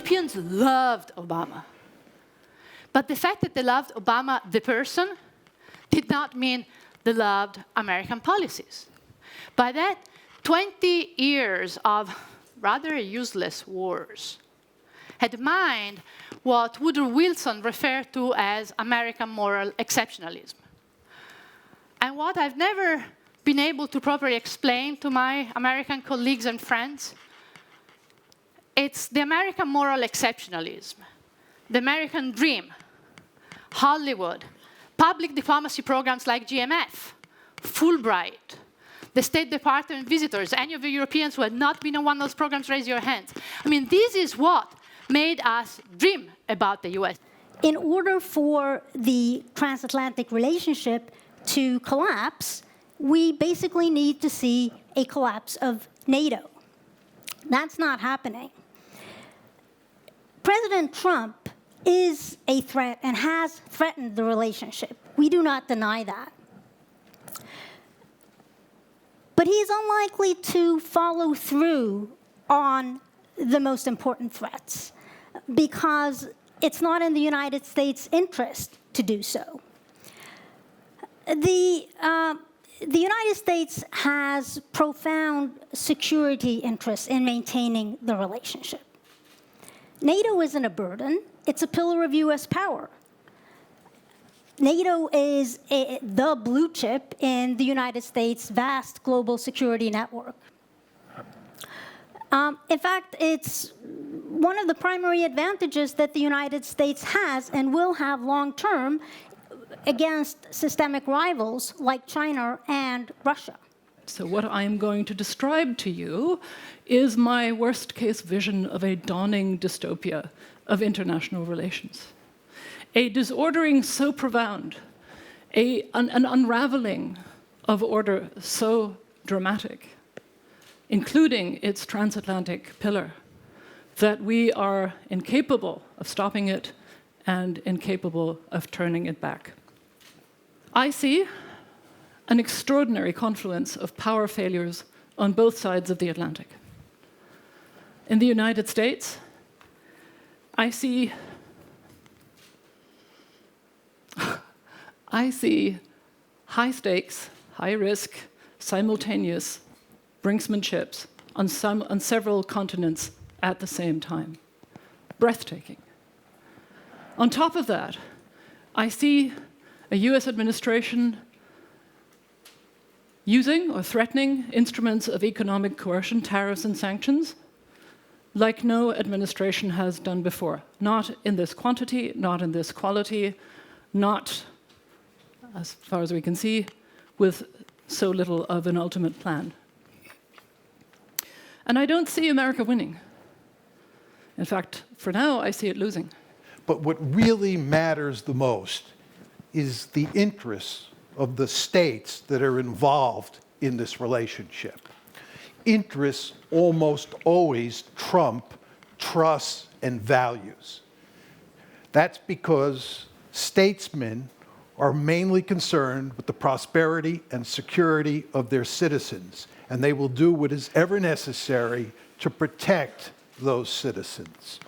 Europeans loved Obama. But the fact that they loved Obama, the person, did not mean they loved American policies. By that, 20 years of rather useless wars had mined what Woodrow Wilson referred to as American moral exceptionalism. And what I've never been able to properly explain to my American colleagues and friends, it's the American moral exceptionalism, the American dream, Hollywood, public diplomacy programs like GMF, Fulbright, the State Department visitors. Any of the Europeans who had not been on one of those programs, raise your hands. I mean, this is what made us dream about the US. In order for the transatlantic relationship to collapse, we basically need to see a collapse of NATO. That's not happening. President Trump is a threat and has threatened the relationship. We do not deny that. But he is unlikely to follow through on the most important threats because it's not in the United States' interest to do so. The United States has profound security interests in maintaining the relationship. NATO isn't a burden. It's a pillar of US power. NATO is the blue chip in the United States' vast global security network. In fact, it's one of the primary advantages that the United States has and will have long-term against systemic rivals like China and Russia. So what I'm going to describe to you is my worst-case vision of a dawning dystopia of international relations. A disordering so profound, an unraveling of order so dramatic, including its transatlantic pillar, that we are incapable of stopping it and incapable of turning it back. I see an extraordinary confluence of power failures on both sides of the Atlantic. In the United States, I see high stakes, high risk, simultaneous brinksmanships on several continents at the same time. Breathtaking. On top of that, I see a US administration using or threatening instruments of economic coercion, tariffs and sanctions, like no administration has done before. Not in this quantity, not in this quality, not, as far as we can see, with so little of an ultimate plan. And I don't see America winning. In fact, for now, I see it losing. But what really matters the most is the interests of the states that are involved in this relationship. Interests almost always trump trusts and values. That's because statesmen are mainly concerned with the prosperity and security of their citizens, and they will do what is ever necessary to protect those citizens.